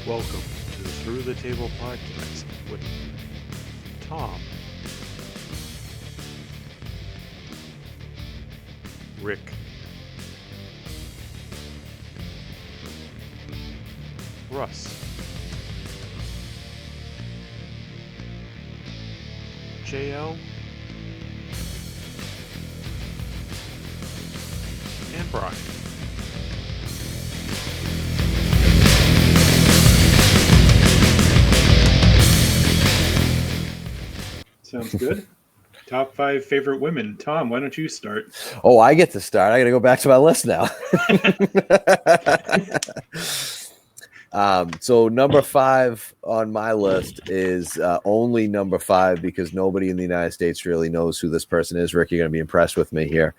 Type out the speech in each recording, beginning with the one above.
Welcome to the Through the Table podcast with Tom, Rick, Russ, JL, and Brian. Sounds good. Top 5 favorite women. Tom, why don't you start? Oh, I get to start. I got to go back to my list now. So number 5 on my list is only number 5 because nobody in the United States really knows who this person is. Rick, you're going to be impressed with me here.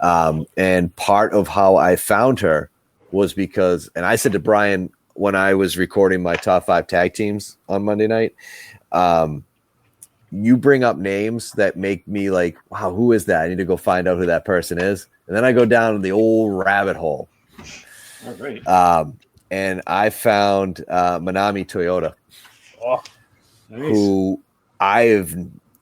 And part of how I found her was because, and I said to Brian when I was recording my top 5 tag teams on Monday night, you bring up names that make me like, wow, who is that? I need to go find out who that person is. And then I go down the old rabbit hole. All right. And I found Manami Toyota, Nice. who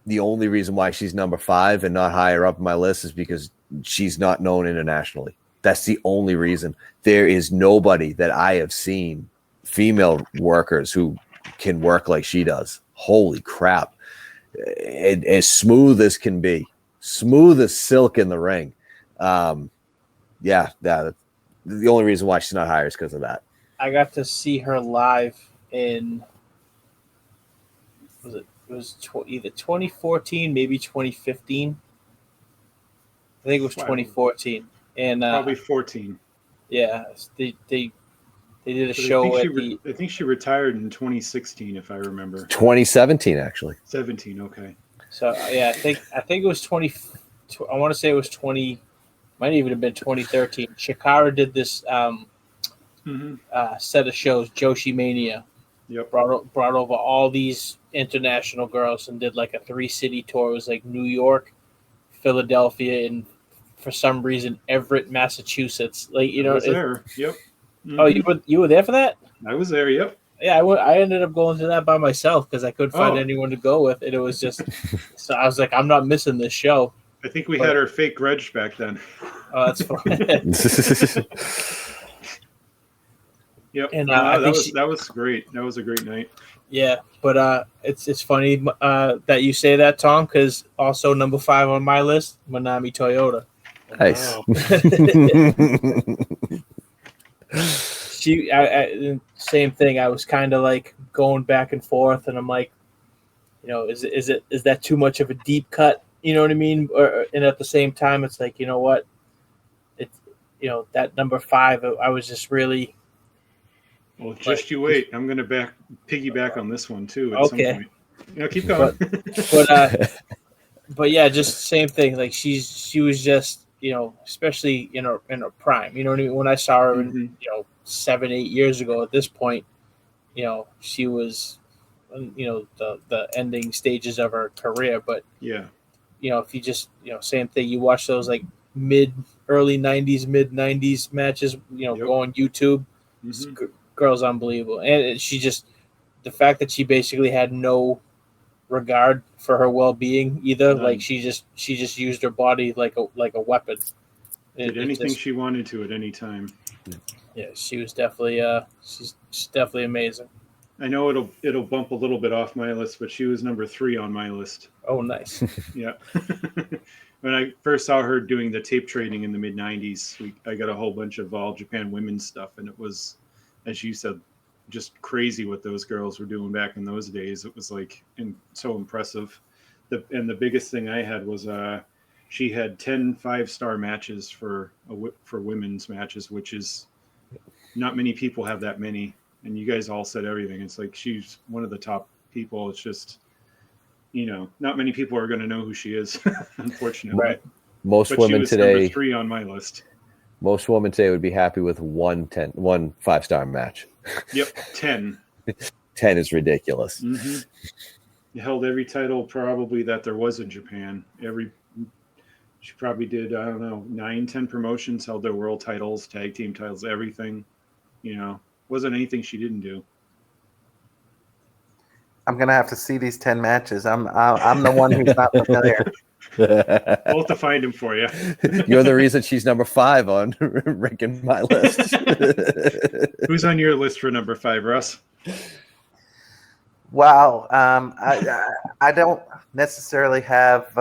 the only reason why she's number 5 and not higher up on my list is because she's not known internationally. That's the only reason. There is nobody that I have seen, female workers, who can work like she does. Holy crap. As smooth as can be, smooth as silk in the ring. The only reason why she's not higher is because of that. I got to see her live in either 2014, maybe 2015. I think it was 2014, and probably 14. Yeah, they did a But show I think she retired in 2016, if I remember. 2017, actually. 17, okay. So yeah, I think it was 20. I want to say it was 20. Might even have been 2013. Shikara did this set of shows, Joshi Mania. Yep. Brought over all these international girls and did like a 3-city tour. It was like New York, Philadelphia, and for some reason Everett, Massachusetts. Like I was there. Yep. Oh, you were there for that? I was there. Yep. Yeah, I ended up going to that by myself because I couldn't find anyone to go with, and it was just so I was like, I'm not missing this show. I think we had our fake Reg back then. Oh, that's fun. Yep. And that was great. That was a great night. Yeah, but it's funny that you say that, Tom, because also number 5 on my list, Manami Toyota. Nice. Wow. Same thing. I was kind of like going back and forth, and I'm like, is that too much of a deep cut? You know what I mean? And at the same time, it's like, you know what? It's that number 5. I was just really. Well, just you wait. I'm going to piggyback on this one too. At some point. Keep going. But yeah, just same thing. Like she was just especially in her prime. You know what I mean? When I saw her, 7-8 years ago. At this point, she was, the ending stages of her career. But yeah, if you just same thing. You watch those like early '90s, mid '90s matches. Go on YouTube. Mm-hmm. Girl's unbelievable, and the fact that she basically had no regard for her well-being either. Like she just used her body like a weapon. Did anything she wanted to at any time. Yeah, she was definitely she's definitely amazing. I know it'll bump a little bit off my list, but she was number 3 on my list. Oh, nice. Yeah. When I first saw her doing the tape trading in the mid '90s, I got a whole bunch of All Japan women's stuff, and it was, as you said, just crazy what those girls were doing back in those days. It was like so impressive. The biggest thing I had was she had 10 5-star matches for women's matches, which is not many people have that many. And you guys all said everything. It's like she's one of the top people. It's just not many people are going to know who she is, unfortunately. Right. Most but women she was today, number 3 on my list. Most women today would be happy with one 5-star match. Yep, 10. 10 is ridiculous. Mm-hmm. You held every title probably that there was in Japan. She probably did, I don't know, 9-10 promotions, held their world titles, tag team titles, everything. Wasn't anything she didn't do. I'm gonna have to see these 10 matches. I'm the one who's not familiar. We'll have to find him for you. You're the reason she's number 5 on ranking my list. Who's on your list for number 5, Russ? Wow. I don't necessarily have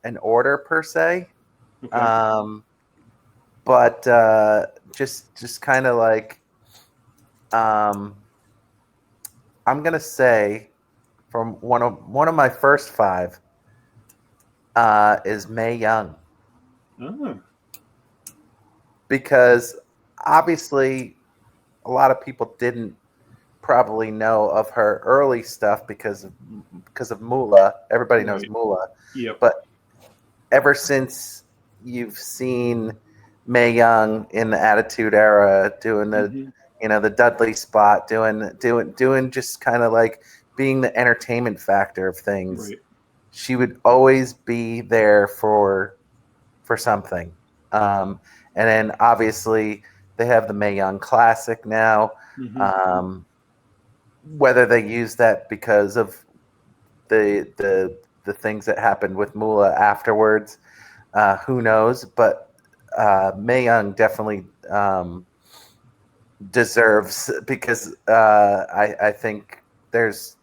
an order per se, Okay. but just kind of like I'm gonna say from one of my first 5 is Mae Young, Oh, because obviously a lot of people didn't probably know of her early stuff because of Moolah. Everybody knows Right. Moolah, yep. but ever since you've seen Mae Young in the Attitude Era doing the Mhm. the Dudley spot, doing just kind of like being the entertainment factor of things, Right. she would always be there for something. And then obviously they have the Mae Young Classic now. Mhm. Whether they use that because of the things that happened with Moolah afterwards, who knows? But Mae Young definitely deserves, because I think there's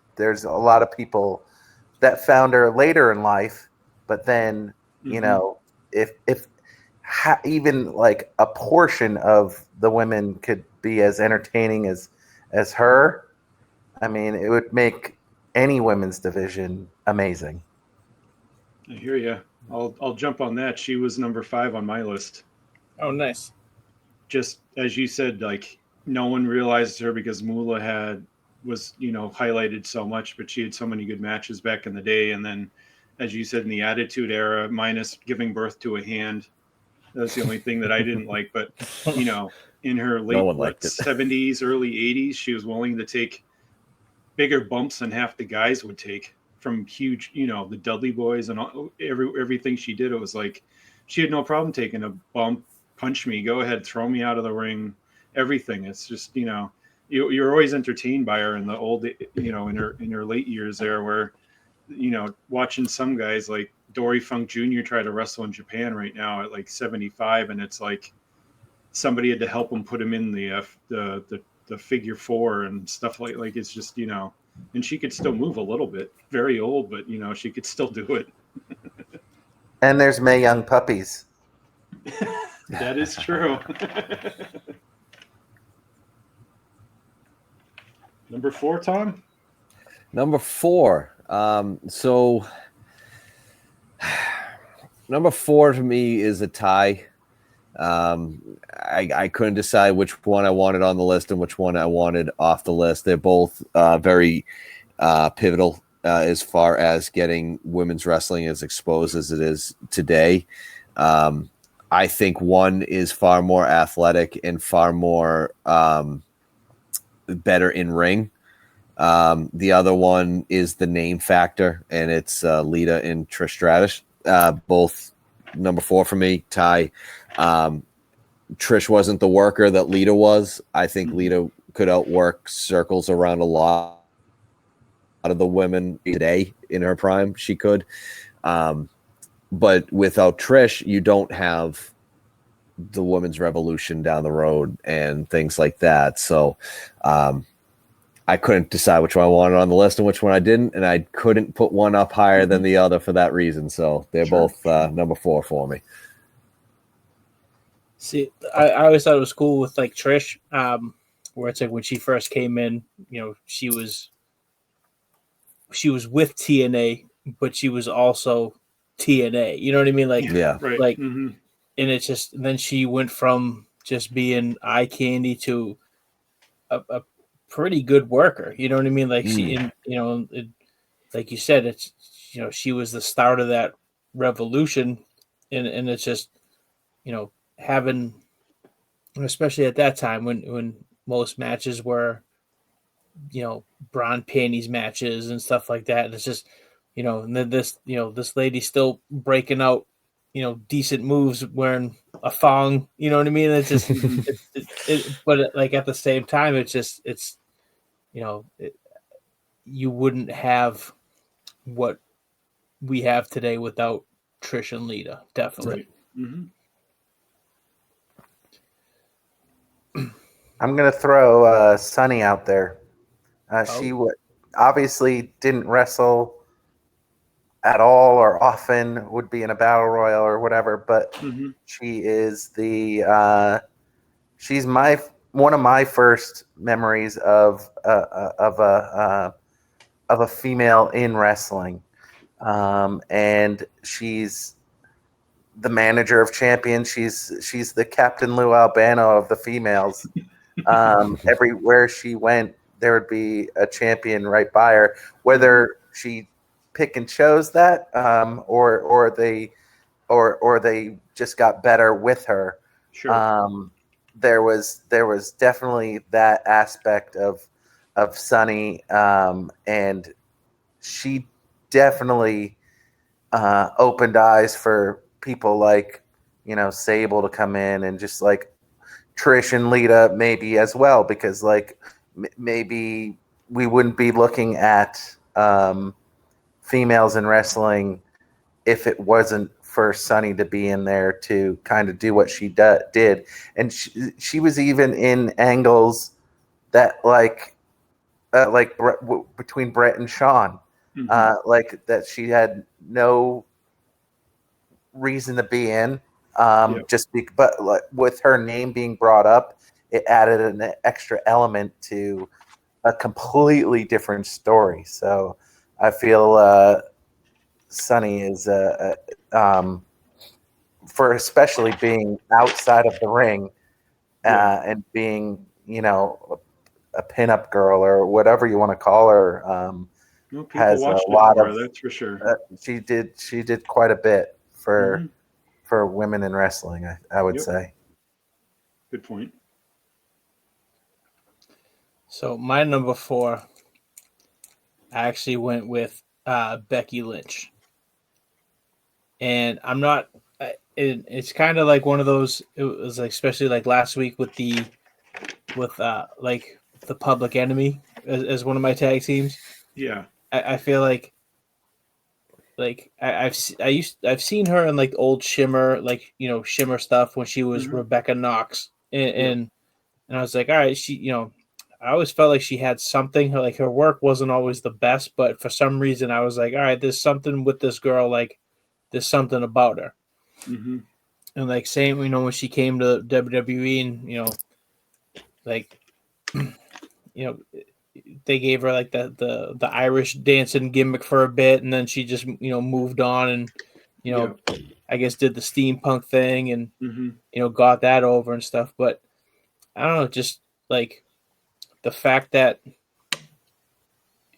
a lot of people that found her later in life, but then Mhm. if even like a portion of the women could be as entertaining as her, I mean, it would make any women's division amazing. I hear you. I'll jump on that. She was number 5 on my list. Oh, nice. Just as you said, like no one realized her because Moolah was highlighted so much, but she had so many good matches back in the day. And then, as you said, in the Attitude Era, minus giving birth to a hand, that's the only thing that I didn't like. But in her No late one liked it. 70s, early 80s, she was willing to take bigger bumps than half the guys would take from huge, the Dudley boys and everything she did. It was like she had no problem taking a bump, punch me, go ahead, throw me out of the ring, everything. It's just you're always entertained by her in the old, in her late years there, where watching some guys like Dory Funk Jr. try to wrestle in Japan right now at like 75, and it's like somebody had to help him put him in the figure 4 and stuff like it's just and she could still move a little bit, very old, but she could still do it. And there's Mae Young puppies. That is true. Number 4, Tom. Number 4. So number 4 to me is a tie. I couldn't decide which one I wanted on the list and which one I wanted off the list. They're both very pivotal as far as getting women's wrestling as exposed as it is today. I think one is far more athletic and far more better in ring. The other one is the name factor, and it's Lita and Trish Stratus. Both number 4 for me, tie. Trish wasn't the worker that Lita was. I think Lita could outwork circles around a lot of the women today in her prime. She could. But without Trish, you don't have the women's revolution down the road and things like that. So I couldn't decide which one I wanted on the list and which one I didn't, and I couldn't put one up higher than the other for that reason. So they're both number 4 for me. See, I always thought it was cool with like Trish, where it's like when she first came in, she was with TNA, but she was also TNA. You know what I mean? Like, Yeah. Right. Like, and it's just then she went from just being eye candy to a pretty good worker. You know what I mean? Like she, like you said, it's she was the start of that revolution, and it's just having, especially at that time when most matches were brawn panties matches and stuff like that, and it's just and then this lady's still breaking out decent moves wearing a thong. You know what I mean? It's just but like at the same time, it's you wouldn't have what we have today without Trish and Lita. Definitely. Right. Mm-hmm. I'm gonna throw Sunny out there. She Oh. obviously didn't wrestle at all or often, would be in a battle royal or whatever, but Mm-hmm. she is she's one of my first memories of a female in wrestling, and she's the manager of champions. She's the Captain Lou Albano of the females. Everywhere she went, there would be a champion right by her. Whether she pick and chose that, or they just got better with her. Sure. There was definitely that aspect of Sunny, and she definitely opened eyes for people like Sable to come in, and just like Trish and Lita maybe as well, because like maybe we wouldn't be looking at females in wrestling if it wasn't for Sunny to be in there to kind of do what she did. And she was even in angles that between Brett and Sean, Mm-hmm. like that she had no reason to be in. But like, with her name being brought up, it added an extra element to a completely different story. So I feel Sunny is for especially being outside of the ring, and being a pinup girl or whatever you want to call her. Well, people Has a watched it lot for her, of that's for sure. she did quite a bit Mm-hmm. for women in wrestling, I would Yep. say. Good point. So my number 4, I actually went with Becky Lynch, and I'm not. It's kind of like one of those. It was like, especially like last week with like the Public Enemy as one of my tag teams. Yeah. I feel like I've seen her in like old Shimmer, like Shimmer stuff when she was Mhm. Rebecca Knox, Yep. and I was like, all right, I always felt like she had something. Like her work wasn't always the best, but for some reason I was like, all right, there's something with this girl. Like there's something about her. Mm-hmm. And like same, when she came to WWE, and like they gave her like the Irish dancing gimmick for a bit, and then she just moved on, and Yeah. I guess did the steampunk thing, and Mm-hmm. got that over and stuff. But I don't know, just like the fact that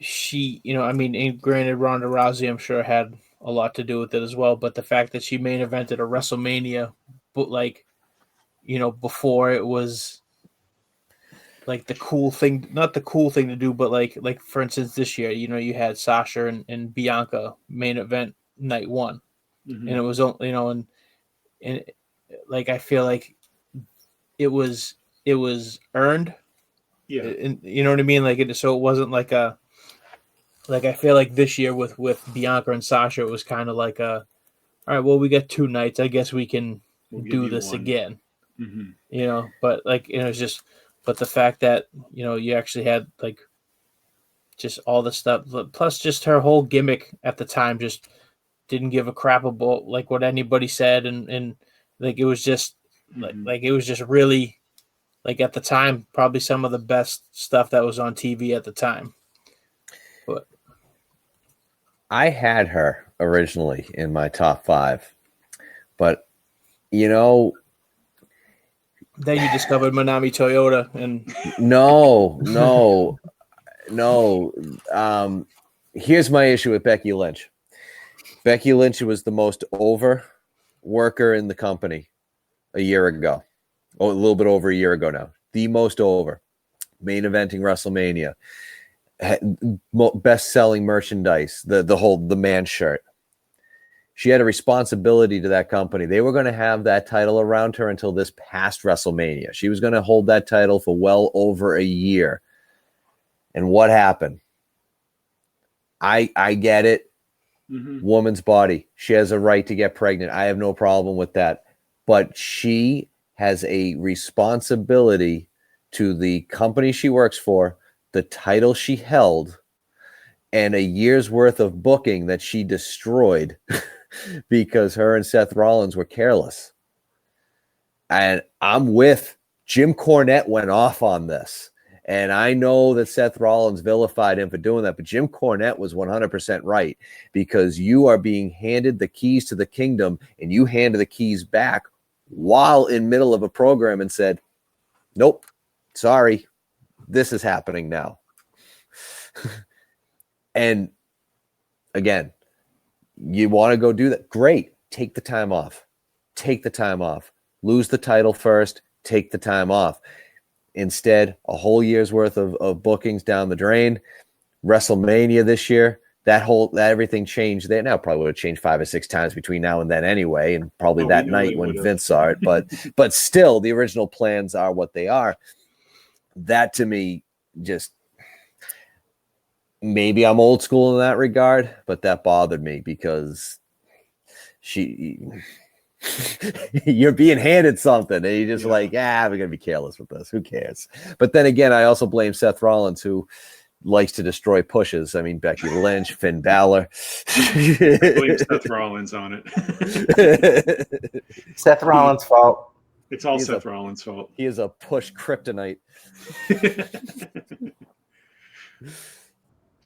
she, I mean, and granted, Ronda Rousey, I'm sure, had a lot to do with it as well. But the fact that she main evented a WrestleMania, but like, before it was like the cool thing, not the cool thing to do, but like for instance, this year, you had Sasha and Bianca main event night 1, Mm-hmm. and it was, and like I feel like it was earned, Yeah. and you know what I mean, so it wasn't like I feel like this year with Bianca and Sasha, it was kind of like all right, well, we got 2 nights, I guess we can We'll give do you this one. again, Mm-hmm. but like it's just, but the fact that you actually had like just all the stuff, plus just her whole gimmick at the time, just didn't give a crap about like what anybody said, and like it was just Mm-hmm. like it was just really, like at the time, probably some of the best stuff that was on TV at the time. But I had her originally in my top 5, but then you discovered Manami Toyota, and no. Here's my issue with Becky Lynch. Becky Lynch was the most over worker in the company a year ago. Oh, a little bit over a year ago now. The most over. Main eventing WrestleMania. Best-selling merchandise. The man shirt. She had a responsibility to that company. They were going to have that title around her until this past WrestleMania. She was going to hold that title for well over a year. And what happened? I get it. Mm-hmm. Woman's body. She has a right to get pregnant. I have no problem with that. But she has a responsibility to the company she works for, the title she held, and a year's worth of booking that she destroyed because her and Seth Rollins were careless. And I'm with Jim Cornette went off on this. And I know that Seth Rollins vilified him for doing that, but Jim Cornette was 100% right, because you are being handed the keys to the kingdom and you handed the keys back while in middle of a program and said, nope, sorry, this is happening now. And again, you want to go do that? Great. Take the time off. Take the time off. Lose the title first. Take the time off. Instead, a whole year's worth of bookings down the drain. WrestleMania this year, that everything changed there. Now probably would have changed 5 or 6 times between now and then anyway, and probably that night when Vince saw it. But still, the original plans are what they are. That to me, just maybe I'm old school in that regard, but that bothered me because you're being handed something and you're just like, we're gonna be careless with this. Who cares? But then again, I also blame Seth Rollins, who likes to destroy pushes. I mean, Becky Lynch, Finn Balor. I blame Seth Rollins on it. Seth Rollins' fault. It's all Seth Rollins' fault. He is a push kryptonite.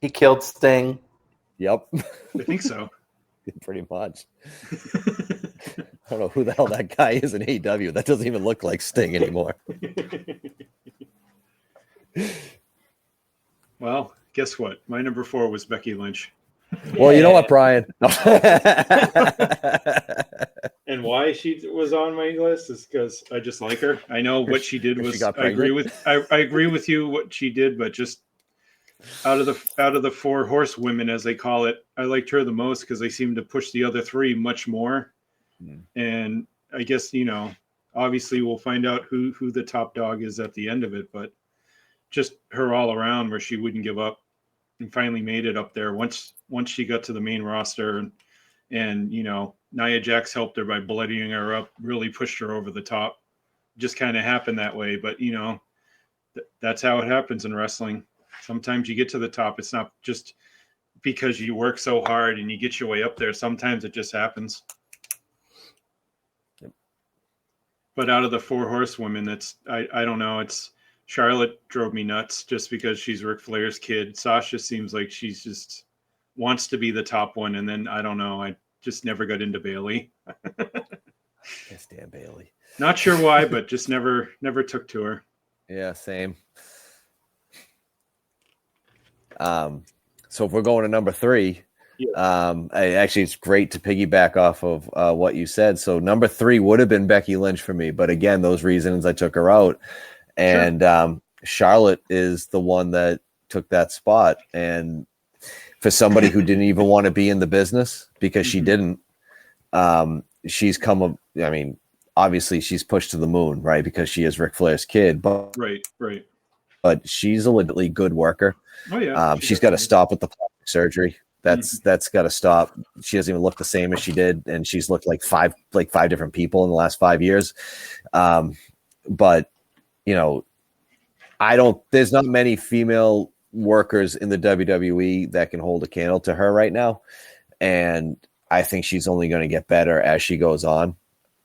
He killed Sting. Yep. I think so. Pretty much. I don't know who the hell that guy is in AEW. That doesn't even look like Sting anymore. Well, guess what? My number 4 was Becky Lynch. Well, you know what, Brian? And why she was on my list is because I just like her. I know what she did was. I agree with you what she did, but just out of the 4 horsewomen, as they call it, I liked her the most because they seemed to push the other 3 much more. And I guess, obviously we'll find out who the top dog is at the end of it, but just her all around where she wouldn't give up and finally made it up there once she got to the main roster, and Nia Jax helped her by bloodying her up, really pushed her over the top. Just kind of happened that way, but that's how it happens in wrestling. Sometimes you get to the top. It's not just because you work so hard and you get your way up there. Sometimes it just happens. But out of the 4 horsewomen, I don't know. It's Charlotte drove me nuts just because she's Ric Flair's kid. Sasha seems like she's just wants to be the top one. And then I don't know. I just never got into Bayley. Yes, damn Bayley. Not sure why, but just never took to her. Yeah, same. So if we're going to number 3, actually it's great to piggyback off of what you said. So number 3 would have been Becky Lynch for me, but again, those reasons I took her out, and Charlotte is the one that took that spot. And for somebody who didn't even want to be in the business because she didn't, she's come. I mean, obviously she's pushed to the moon, right? Because she is Ric Flair's kid, but right. But she's a legitimately good worker. Oh yeah, she's got to stop with the plastic surgery. That's got to stop. She doesn't even look the same as she did, and she's looked like five different people in the last 5 years. But there's not many female workers in the WWE that can hold a candle to her right now, and I think she's only going to get better as she goes on.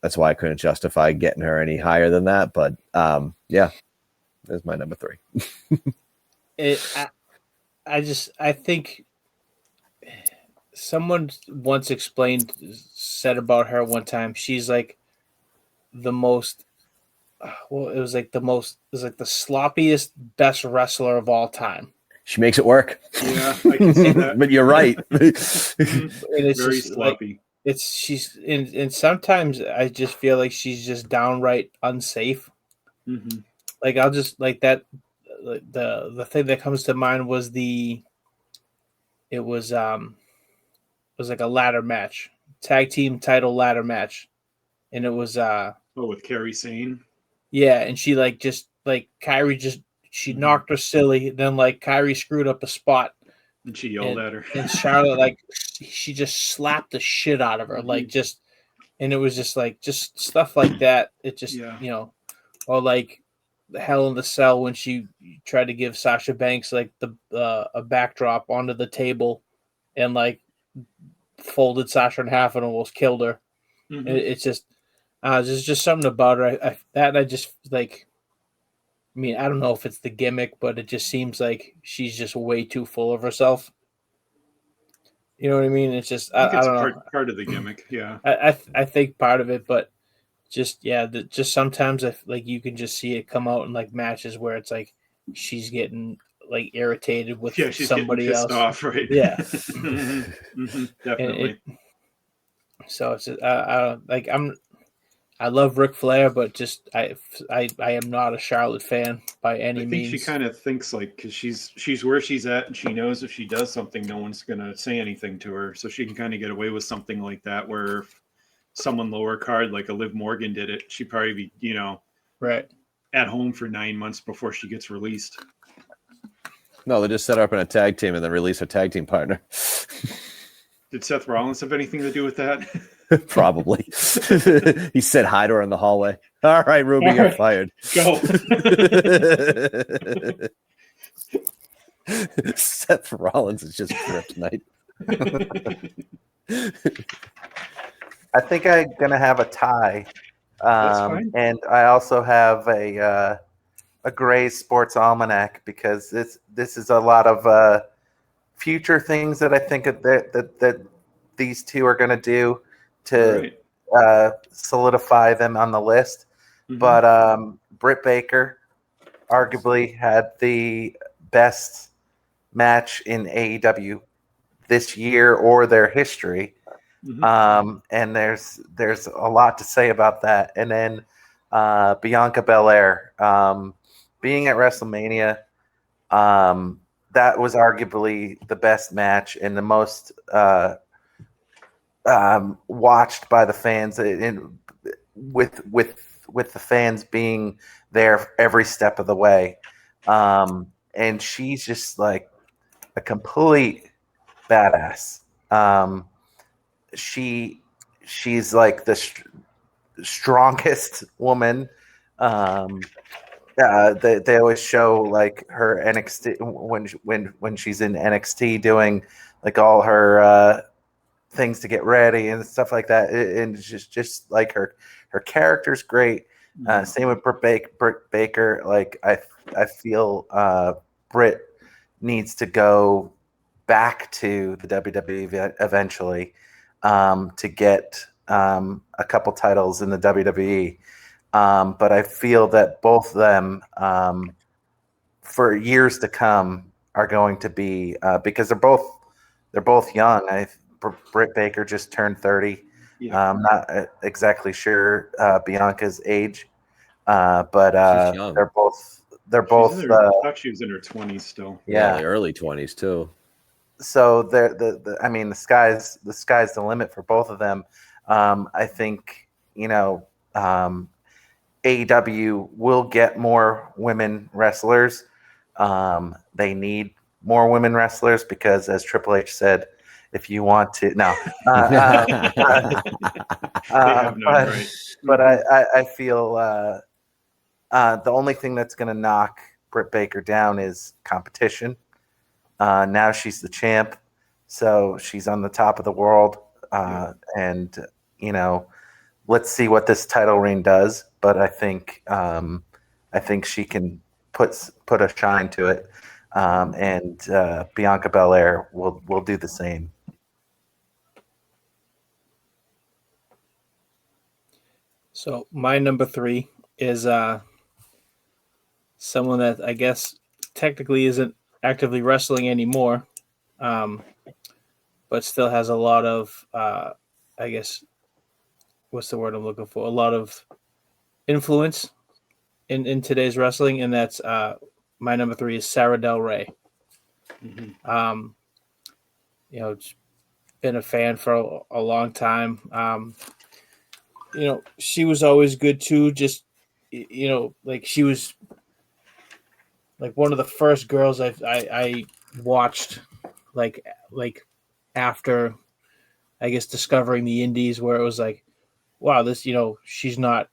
That's why I couldn't justify getting her any higher than that. But that's my number 3. I think someone once said about her one time, she's like the most, it was like the sloppiest, best wrestler of all time. She makes it work. Yeah, I can see that. But you're right. And it's very just sloppy. And sometimes I just feel like she's just downright unsafe. Mm-hmm. Like I'll just like that. The thing that comes to mind was it was like a ladder match, tag team title ladder match, and it was with Kairi Sane. Yeah, and she Kairi she knocked her silly, then Kairi screwed up a spot And she yelled at her. And Charlotte, like, she just slapped the shit out of her, like, just, and it was just like, just stuff like that. It just, or like the Hell in the Cell when she tried to give Sasha Banks like the a backdrop onto the table, and like folded Sasha in half and almost killed her. It's just, there's just something about her. I just like. I mean, I don't know if it's the gimmick, but it just seems like she's just way too full of herself. You know what I mean? It's just I don't know. Part of the gimmick, yeah. I think part of it, but just just sometimes like you can just see it come out in like matches where it's like she's getting like irritated with she's somebody getting pissed else. off, right? Yeah, definitely. So it's like I love Ric Flair, but just I am not a Charlotte fan by any means. I think she kind of thinks like because she's where she's at, and she knows if she does something, no one's gonna say anything to her, so she can kind of get away with something like that. Where if someone lower card like a Liv Morgan did it, she'd probably be right at home for 9 months before she gets released. No, they just set her up in a tag team and then release her tag team partner. Did Seth Rollins have anything to do with that? Probably. He said hi to her in the hallway. All right, Ruby, you're fired. Go. Seth Rollins is just kryptonite. I think I'm gonna have a tie, That's fine. and I also have a Gray Sports Almanac because this is a lot of future things that I think that these two are gonna do to solidify them on the list. But Britt Baker arguably had the best match in AEW this year or their history. And there's a lot to say about that. And then Bianca Belair being at WrestleMania, that was arguably the best match and the most watched by the fans, with the fans being there every step of the way. And she's just like a complete badass. She's like the strongest woman. They always show like her NXT when she's in NXT doing like all her things to get ready and stuff like that. And it's just like her character's great. Same with Britt Baker. Like I feel Britt needs to go back to the WWE eventually to get a couple titles in the WWE. But I feel that both of them for years to come are going to be because they're both young. Britt Baker just turned 30. Yeah. I'm not exactly sure Bianca's age, but they're both. I thought she was in her 20s still. Yeah, early 20s too. So I mean, the sky's the limit for both of them. I think AEW will get more women wrestlers. They need more women wrestlers because, as Triple H said, if you want to, no. But I feel the only thing that's going to knock Britt Baker down is competition. Now she's the champ, so she's on the top of the world. And let's see what this title reign does. But I think she can put a shine to it, and Bianca Belair will do the same. So my number 3 is someone that I guess technically isn't actively wrestling anymore, but still has a lot of I guess what's the word I'm looking for? A lot of influence in today's wrestling, and that's my number 3 is Sarah Del Rey. It's been a fan for a long time. She was always good too. Just like she was like one of the first girls I watched like after, I guess, discovering the indies, where it was like, wow, this, she's not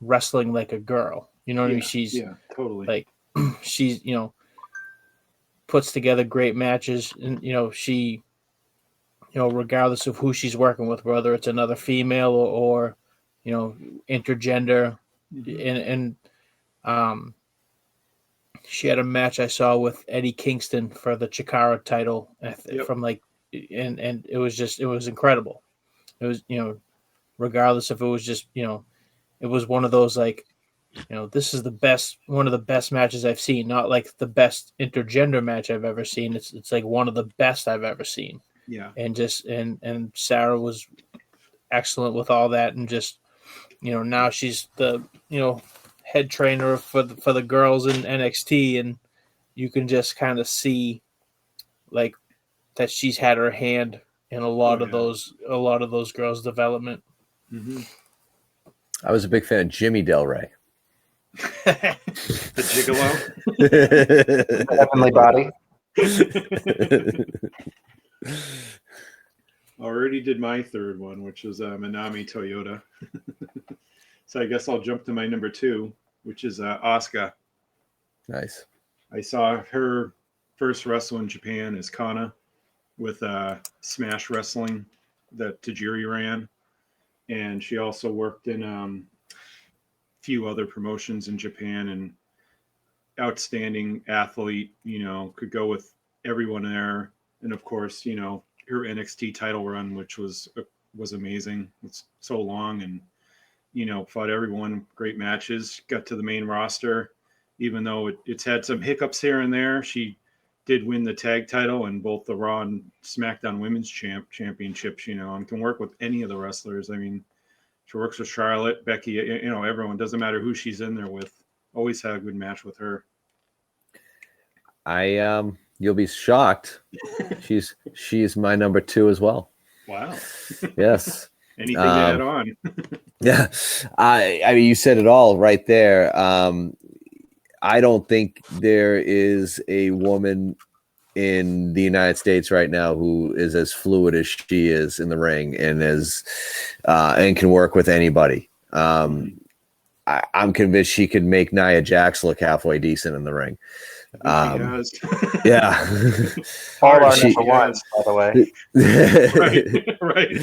wrestling like a girl. You know what I mean? She's totally like, she's, puts together great matches, and, she, regardless of who she's working with, whether it's another female or intergender. And she had a match I saw with Eddie Kingston for the Chikara title from and it was incredible. It was, regardless if it was just, it was one of those like, this is one of the best matches I've seen, not like the best intergender match I've ever seen. It's like one of the best I've ever seen. Yeah. And just, and Sarah was excellent with all that. And just, now she's the, head trainer for the girls in NXT, and you can just kind of see like that she's had her hand in a lot of those girls' development. Mm-hmm. I was a big fan of Jimmy Del Rey. The Gigolo. Heavenly Body. Already did my third one, which was Manami Toyota. So I guess I'll jump to my number 2, which is Asuka. Nice. I saw her first wrestle in Japan as Kana with Smash Wrestling that Tajiri ran. And she also worked in a few other promotions in Japan, and outstanding athlete, could go with everyone there. And of course, her NXT title run, which was amazing. It's so long, and fought everyone, great matches, got to the main roster, even though it's had some hiccups here and there. She did win the tag title and both the Raw and SmackDown Women's Championships. Can work with any of the wrestlers. I mean, she works with Charlotte, Becky, everyone. Doesn't matter who she's in there with. Always had a good match with her. You'll be shocked. She's my number 2 as well. Wow. Yes. Anything to add on? Yeah. I mean, you said it all right there. I don't think there is a woman in the United States right now who is as fluid as she is in the ring, and and can work with anybody. I'm convinced she could make Nia Jax look halfway decent in the ring. She has. Yeah. All our number ones, by the way. Right.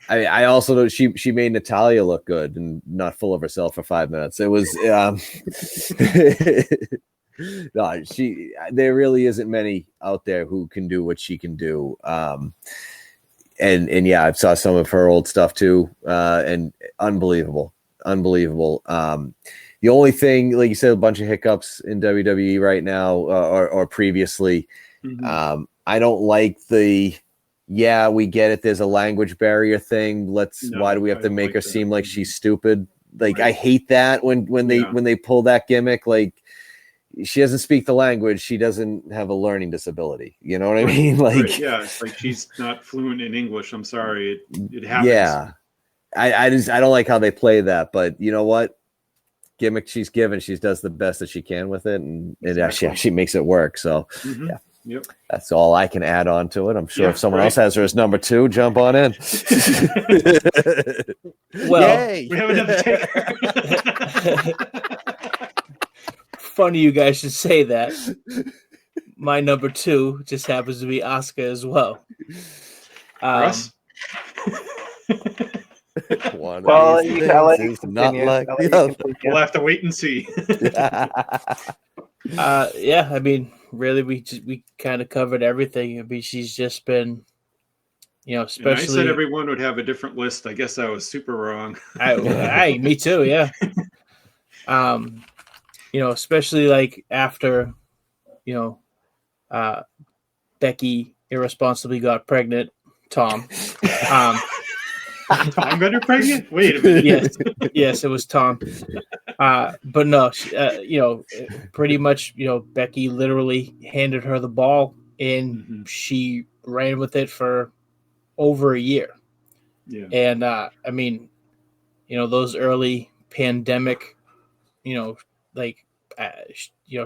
I also know she made Natalia look good and not full of herself for 5 minutes. It was no, there really isn't many out there who can do what she can do. And yeah, I saw some of her old stuff too, and unbelievable. The only thing, like you said, a bunch of hiccups in WWE right now, or previously. Mm-hmm. I don't like we get it. There's a language barrier thing. Why do we have to make her seem like she's stupid? Like, right. I hate that when they pull that gimmick. Like, she doesn't speak the language. She doesn't have a learning disability. You know what I mean? Like, right. Yeah, it's like she's not fluent in English. I'm sorry. It happens. Yeah. I don't like how they play that, but you know what? Gimmick she's given, she does the best that she can with it, and it actually makes it work. So yeah. Yep. That's all I can add on to it. I'm sure if someone else has her as number 2, jump on in. Well, yay. We have another taker. Funny you guys should say that. My number 2 just happens to be Asuka as well. Russ? Well, I'll let you continue. We'll have to wait and see. Yeah, I mean, really, we kind of covered everything. I mean, she's just been, especially. And I said everyone would have a different list. I guess I was super wrong. Me too. Yeah. Especially like after, Becky irresponsibly got pregnant. Tom. Tom got her pregnant? Wait a minute. Yes, it was Tom. But no, pretty much, Becky literally handed her the ball, and she ran with it for over a year. Yeah. And I mean, those early pandemic,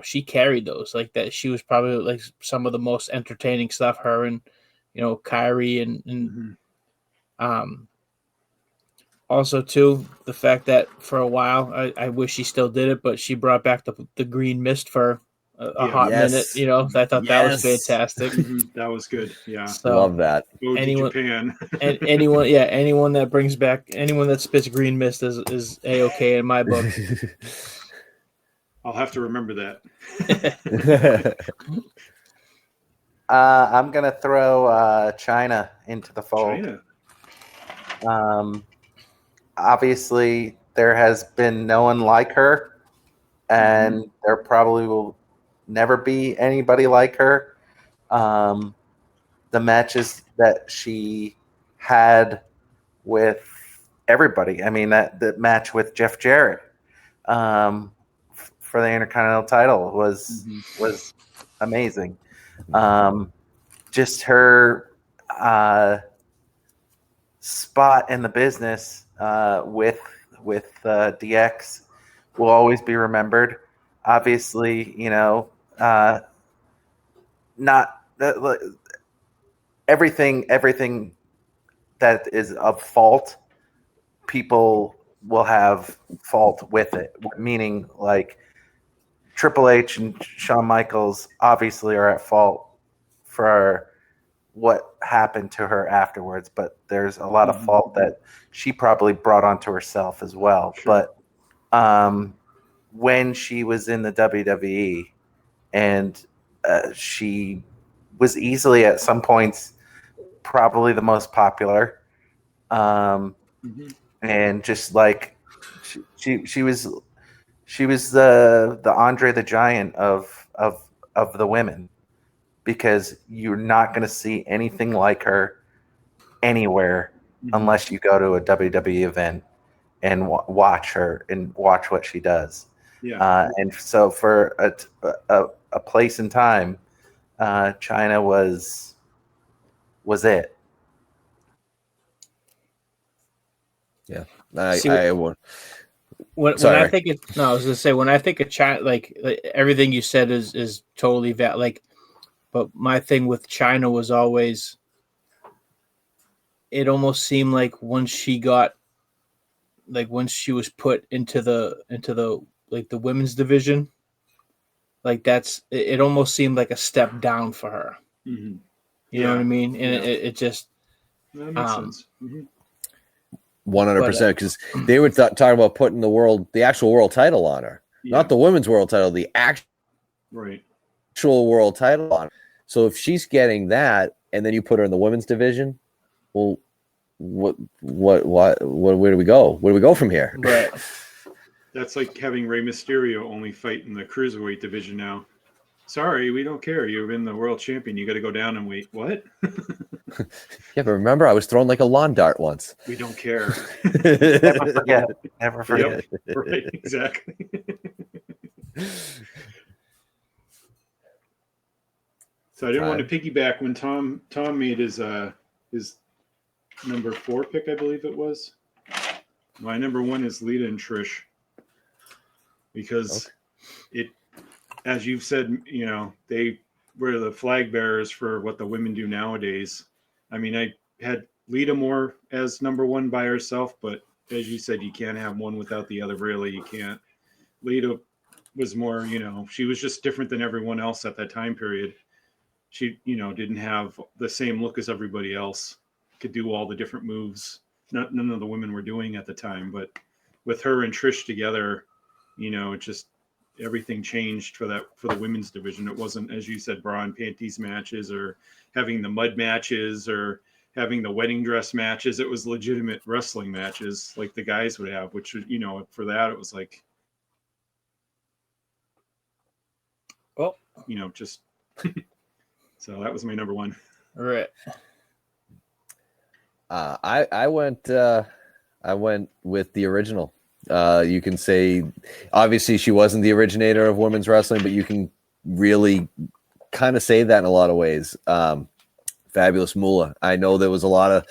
she carried those like that. She was probably like some of the most entertaining stuff. Her and Kyrie and also too the fact that for a while I wish she still did it, but she brought back the green mist for a hot minute. I thought that was fantastic. That was good. Yeah, So love that. go to Japan. and anyone that brings back anyone that spits green mist is a-okay in my book. I'll have to remember that. I'm gonna throw China into the fold. China. Obviously, there has been no one like her, and there probably will never be anybody like her. The matches that she had with everybody. I mean, that match with Jeff Jarrett for the Intercontinental title was amazing. Just her spot in the business with DX will always be remembered. Obviously, not everything that is of fault, people will have fault with it. Meaning, like Triple H and Shawn Michaels obviously are at fault for what happened to her afterwards, but there's a lot of fault that she probably brought onto herself as well. Sure. But when she was in the WWE, and she was easily at some points probably the most popular, and just like she was the Andre the Giant of the women, because you're not going to see anything like her anywhere unless you go to a WWE event and watch her and watch what she does. Yeah. And so for a place in time, China was it. Yeah. I was gonna say, when I think of China, like everything you said is totally valid. But my thing with China was always, it almost seemed like once she was put into the like the women's division, like it almost seemed like a step down for her. You know what I mean? And it just that makes sense. 100%, because they were talking about putting the actual world title on her, not the women's world title, the actual world title on her. So if she's getting that, and then you put her in the women's division, well, where do we go? Where do we go from here? Right. That's like having Rey Mysterio only fight in the cruiserweight division now. Sorry, we don't care. You've been the world champion. You got to go down and wait. What? Yeah, but remember, I was thrown like a lawn dart once. We don't care. Never forget. Never forget. Yep, right, exactly. So I didn't want to piggyback when Tom made his number 4 pick, I believe it was. My number 1 is Lita and Trish, because it, as you've said, they were the flag bearers for what the women do nowadays. I mean, I had Lita more as number 1 by herself, but as you said, you can't have one without the other. Really, you can't. Lita was more, she was just different than everyone else at that time period. She, didn't have the same look as everybody else. Could do all the different moves none of the women were doing at the time. But with her and Trish together, it just, everything changed for the women's division. It wasn't, as you said, bra and panties matches or having the mud matches or having the wedding dress matches. It was legitimate wrestling matches like the guys would have, which, for that, it was like, just so that was my number 1. All right. I went with the original. You can say, obviously, she wasn't the originator of women's wrestling, but you can really kind of say that in a lot of ways. Fabulous Moolah. I know there was a lot of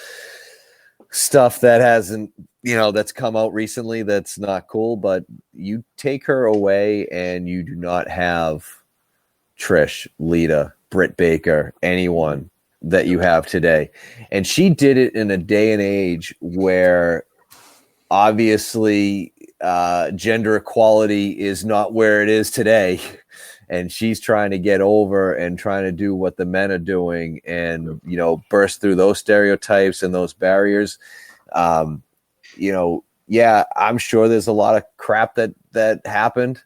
stuff that hasn't that's come out recently that's not cool, but you take her away and you do not have Trish, Lita, Britt Baker, anyone that you have today. And she did it in a day and age where obviously gender equality is not where it is today. And she's trying to get over and trying to do what the men are doing and, burst through those stereotypes and those barriers. Yeah, I'm sure there's a lot of crap that happened.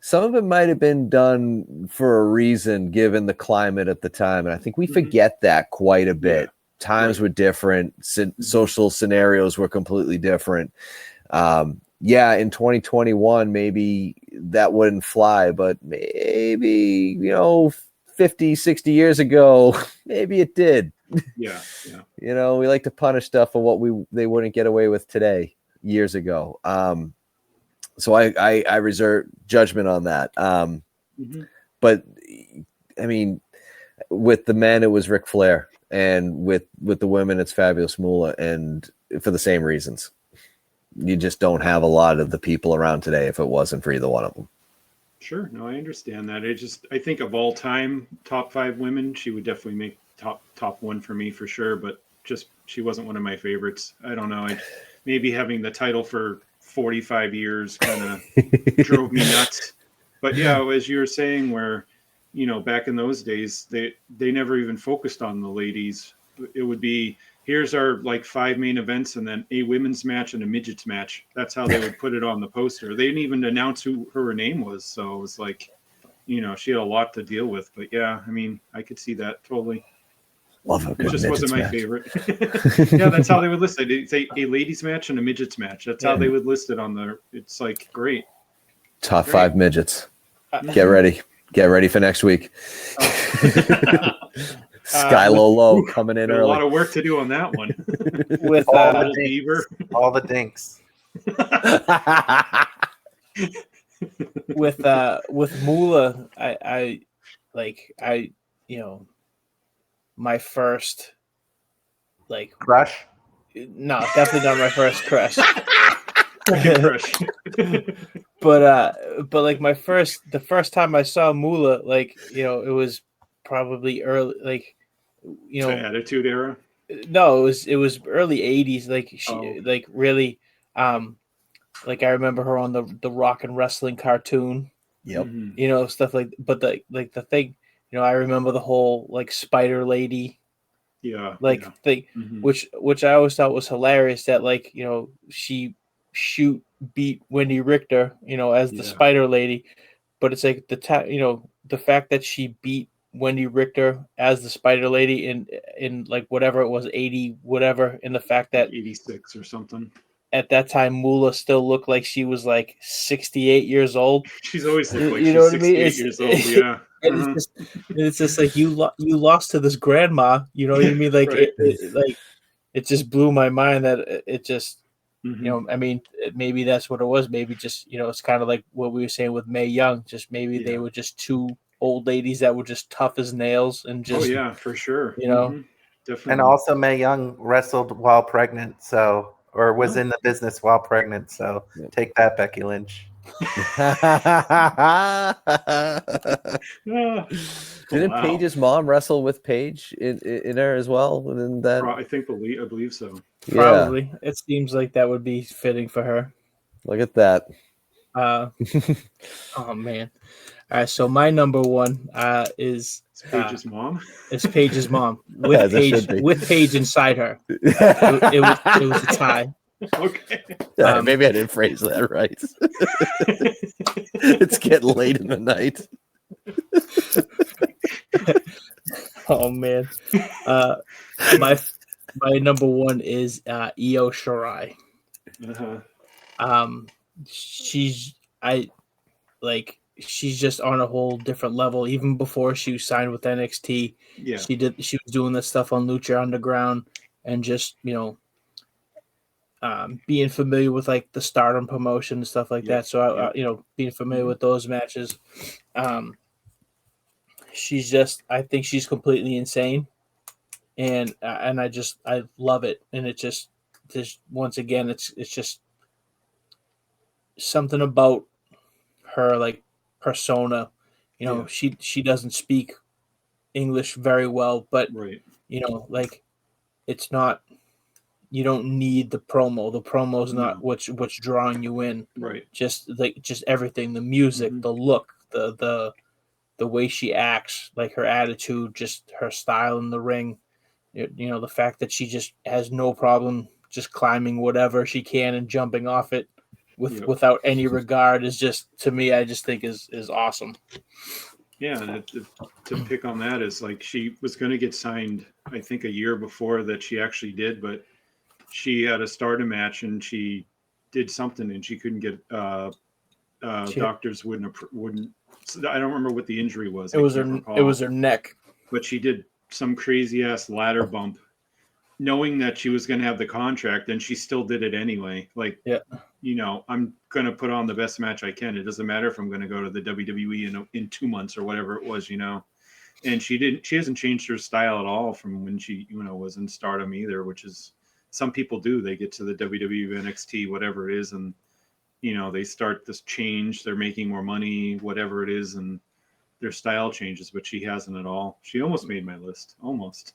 Some of it might have been done for a reason, given the climate at the time. And I think we forget that quite a bit. Yeah. Times were different. Social scenarios were completely different. In 2021, maybe that wouldn't fly, but maybe, 50, 60 years ago, maybe it did. Yeah. We like to punish stuff for what they wouldn't get away with today, years ago. So I reserve judgment on that. But I mean, with the men, it was Ric Flair, and with the women, it's Fabulous Moolah, and for the same reasons. You just don't have a lot of the people around today if it wasn't for either one of them. Sure. No, I understand that. I think of all time top 5 women, she would definitely make top 1 for me for sure, but just she wasn't one of my favorites. I don't know. Maybe having the title for 45 years kind of drove me nuts. But yeah, as you were saying, where back in those days they never even focused on the ladies. It would be, here's our 5 main events and then a women's match and a midgets match. That's how they would put it on the poster. They didn't even announce who her name was, so it was she had a lot to deal with. But yeah, I mean, I could see that totally. Love a good it just wasn't my match. Favorite. Yeah, that's how they would list it. They'd say a ladies match and a midgets match. That's how they would list it on the. It's great. Top 5 midgets. Get ready for next week. Sky Low coming in early. A lot of work to do on that one. With all the dinks. with Moolah, I my first crush. No, definitely not my first crush. But the first time I saw Moolah, it was probably early, Attitude Era. No, it was early 80s. Really, I remember her on the Rock and Wrestling cartoon. Yep. Stuff but the thing, I remember the whole Spider Lady. Yeah. Thing, which I always thought was hilarious that she beat Wendy Richter, as the Spider Lady, but it's the fact that she beat Wendy Richter as the Spider Lady in whatever it was, 80 whatever, and the fact that 86 or something. At that time, Moolah still looked like she was 68 years old. She's always looked like she's 68 years old. Yeah. It's just you lost to this grandma. You know what I mean? Right. It just blew my mind that it just, I mean, maybe that's what it was. Maybe just, it's kind of like what we were saying with Mae Young. Just maybe they were just 2 old ladies that were just tough as nails and just. Oh yeah, for sure. Definitely. And also Mae Young wrestled while pregnant, or was in the business while pregnant. So take that, Becky Lynch. Didn't Paige's mom wrestle with Paige in her as well? And that I believe so. Probably. It seems like that would be fitting for her. Look at that. Oh man. All right, so my number 1 is Paige's mom. It's Paige's mom with Paige inside her. It was a tie. Okay. Maybe I didn't phrase that right. It's getting late in the night. Oh man. My number 1 is Io Shirai. She's just on a whole different level. Even before she signed with NXT, she was doing this stuff on Lucha Underground and just being familiar with the Stardom promotion and stuff like that. So being familiar with those matches, I think she's completely insane, and I love it, and it just there's once again, it's just something about her like persona. You know, she doesn't speak English very well, but Right. you know, like it's not. You don't need the promo. The promo's not what's drawing you in. Right. Just everything, the music, the look, the way she acts, like her attitude, just her style in the ring. You know, the fact that she just has no problem just climbing whatever she can and jumping off it without any regard is just, to me, I just think is awesome. Yeah, and to pick on that is like she was going to get signed, I think, a year before that she actually did, but she had a stardom match and she did something and she couldn't get doctors wouldn't. I don't remember what the injury was. It was her neck. But she did some crazy ass ladder bump, knowing that she was going to have the contract, and she still did it anyway. Like, you know, I'm going to put on the best match I can. It doesn't matter if I'm going to go to the WWE in 2 months or whatever it was, you know. And she hasn't changed her style at all from when she, you know, was in Stardom either, which is, some people do. They get to the WWE, NXT, whatever it is, and you know, they start this change. They're making more money, whatever it is, and their style changes. But she hasn't at all. She almost made my list, almost.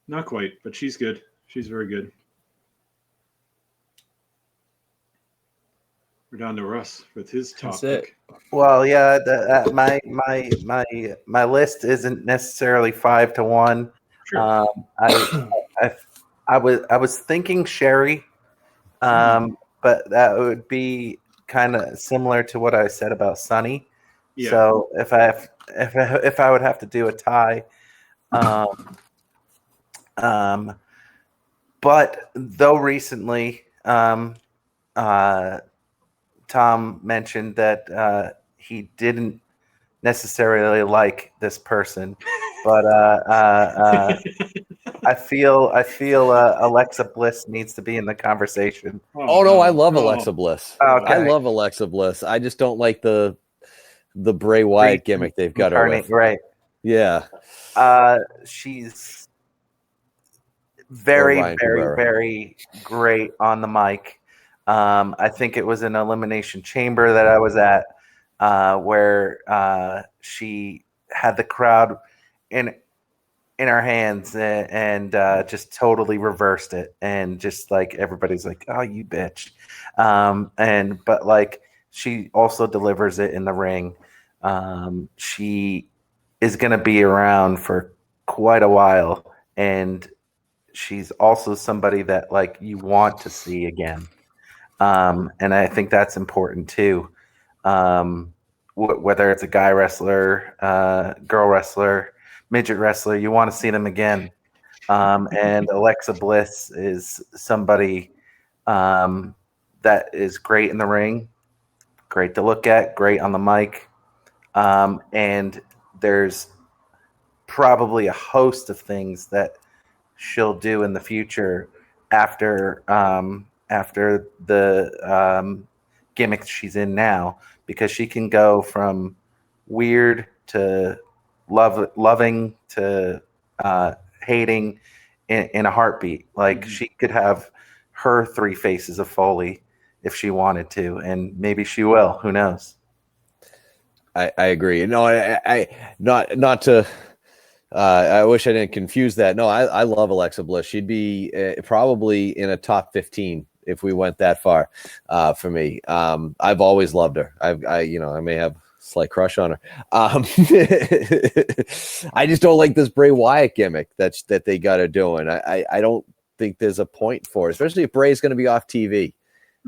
Not quite, but she's good. She's very good. We're down to Russ with his topic. Well, yeah, my list isn't necessarily 5 to 1. Sure. I was thinking Sherry, but that would be kind of similar to what I said about Sunny. Yeah. So if I would have to do a tie, but though recently, Tom mentioned that he didn't necessarily like this person, but I feel Alexa Bliss needs to be in the conversation. Oh no, I love Alexa Bliss. Okay. I love Alexa Bliss. I just don't like the Bray Wyatt gimmick they've got her with. Right. Yeah. She's very, very, very great on the mic. I think it was an Elimination Chamber that I was at, where she had the crowd in her hands and just totally reversed it, and just like everybody's like, "Oh, you bitch," but like she also delivers it in the ring. She is going to be around for quite a while, and she's also somebody that like you want to see again. And I think that's important too. Whether it's a guy wrestler, girl wrestler, midget wrestler, you want to see them again. And Alexa Bliss is somebody that is great in the ring, great to look at, great on the mic. And there's probably a host of things that she'll do in the future after the gimmick she's in now, because she can go from weird to loving to hating in a heartbeat. Like she could have her 3 faces of Foley if she wanted to, and maybe she will. Who knows? I agree. No, I not to. I wish I didn't confuse that. No, I love Alexa Bliss. She'd be probably in a top 15 if we went that far. For me, I've always loved her. I may have a slight crush on her. I just don't like this Bray Wyatt gimmick that they got her doing. I don't think there's a point for it, especially if Bray's going to be off TV.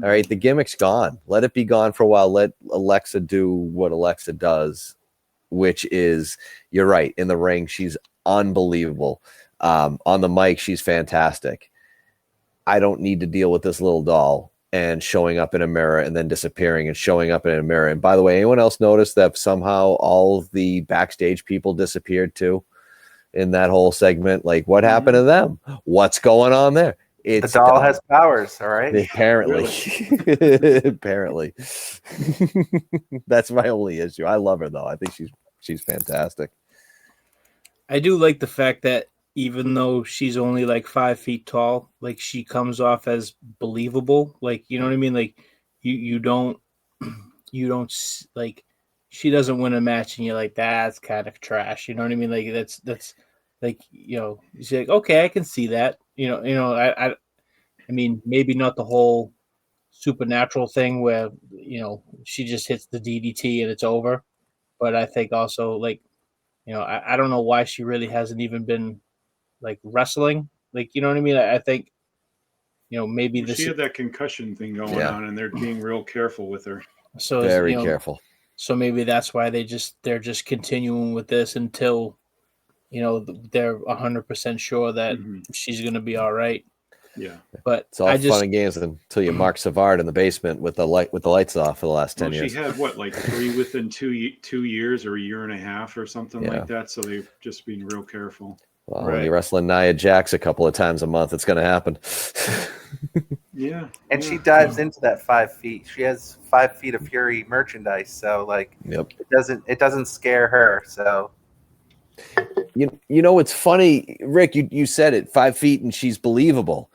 All right, the gimmick's gone. Let it be gone for a while. Let Alexa do what Alexa does, which is, you're right, in the ring, she's unbelievable. On the mic, she's fantastic. I don't need to deal with this little doll and showing up in a mirror and then disappearing and showing up in a mirror. And by the way, anyone else notice that somehow all of the backstage people disappeared too in that whole segment? Like, what happened to them? What's going on there? The doll has powers, all right? Apparently. Apparently. That's my only issue. I love her, though. I think she's fantastic. I do like the fact that even though she's only like 5 feet tall, like she comes off as believable. Like, you know what I mean? Like you don't like, she doesn't win a match and you're like, that's kind of trash. You know what I mean? Like that's like, you know, she's like, okay, I can see that. I mean, maybe not the whole supernatural thing where, you know, she just hits the DDT and it's over. But I think also, like, you know, I don't know why she really hasn't even been like wrestling. Like, you know what I mean? I think, you know, maybe this She had that concussion thing going Yeah. on, and they're being real careful with her. so Very you know, careful. So maybe that's why they're just continuing with this until, you know, they're 100% sure that she's going to be all right. Yeah. But It's all fun and games until you mark Savard in the basement with the lights off for the last 10 years. She had what, like 3 within 2 years or a year and a half or something like that. So they've just been real careful. Well, when you're wrestling Nia Jax a couple of times a month, it's going to happen. Yeah. And she dives into that 5 feet. She has 5 feet of Fury merchandise, so like, it doesn't scare her. So you know, it's funny, Rick. You said it, 5 feet, and she's believable.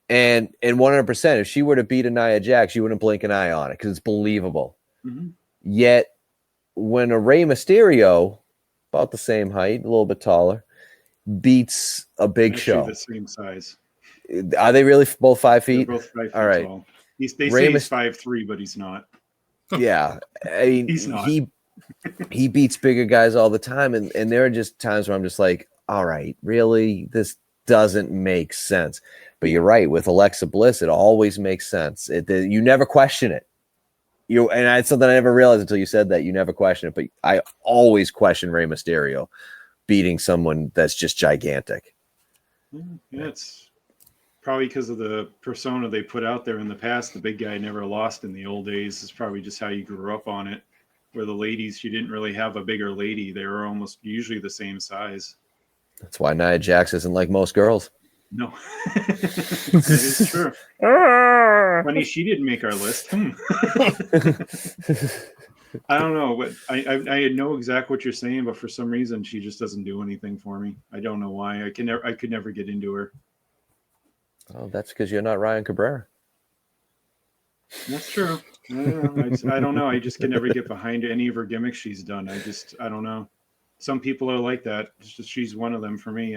And 100%, if she were to beat a Nia Jax, you wouldn't blink an eye on it because it's believable. Mm-hmm. Yet, when a Rey Mysterio, about the same height, a little bit taller, beats a Big Show, the same size. Are they really both 5 feet? They're both 5 feet all right. tall. They say he's 5'3", but he's not. Yeah, I mean, he's not. He beats bigger guys all the time, and there are just times where I'm just like, all right, really, this doesn't make sense. But you're right, with Alexa Bliss, it always makes sense. You never question it. And it's something I never realized until you said that. You never question it, but I always question Rey Mysterio beating someone that's just gigantic. Yeah, it's probably because of the persona they put out there in the past. The big guy never lost in the old days. It's probably just how you grew up on it. Where the ladies, you didn't really have a bigger lady. They were almost usually the same size. That's why Nia Jax isn't like most girls. No, that is true. Funny, she didn't make our list. I don't know, but I know exactly what you're saying, but for some reason she just doesn't do anything for me. I don't know why. I could never get into her. Oh, that's because you're not Ryan Cabrera. That's true. I don't know. I just can never get behind any of her gimmicks she's done. I don't know. Some people are like that. She's one of them for me.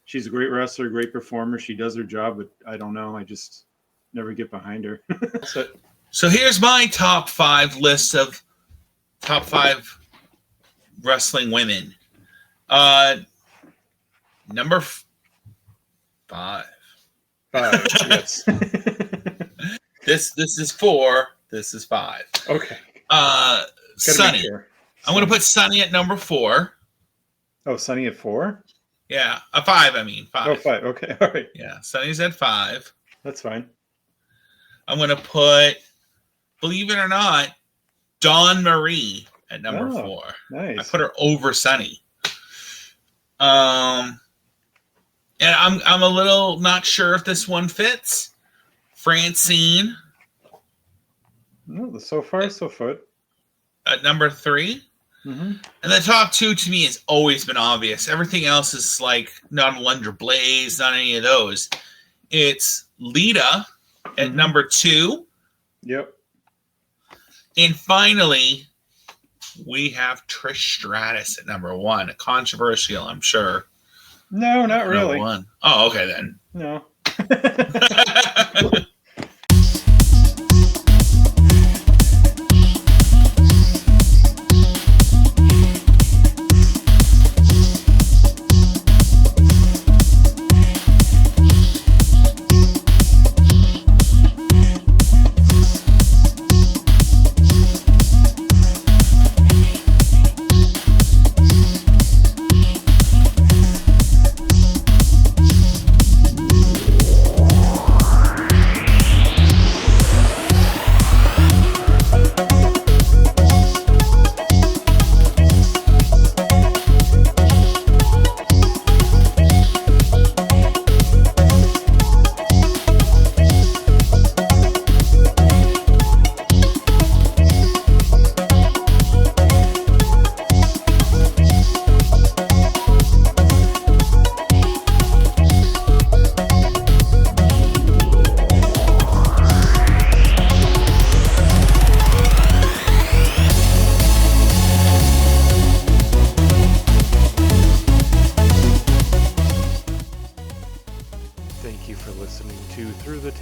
She's a great wrestler, great performer. She does her job, but I don't know. I just never get behind her. So here's my top 5 list of top 5 wrestling women. Number 5. Yes. This is 4. This is 5. Okay. Sunny. Sure. I'm going to put Sunny at number 4. Oh, Sunny at 4? Yeah, a 5. I mean 5. Oh, 5. Okay, all right. Yeah, Sunny's at 5. That's fine. I'm going to put, believe it or not, Dawn Marie at number 4. Nice. I put her over Sunny. And I'm a little not sure if this one fits. Francine. No, so far so good. At number 3. Mm-hmm. And the top 2 to me has always been obvious. Everything else is like not Alundra Blaze, not any of those. It's Lita at number 2. Yep. And finally, we have Trish Stratus at number 1. Controversial, I'm sure. No, not really. 1. Oh, okay then. No.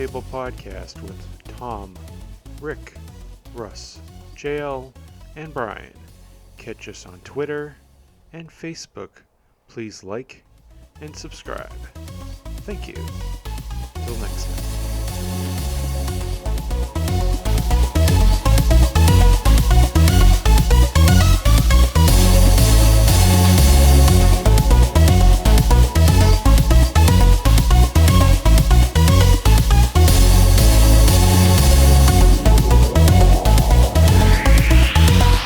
Table podcast with Tom, Rick, Russ, JL, and Brian. Catch us on Twitter and Facebook. Please like and subscribe. Thank you. Till next time.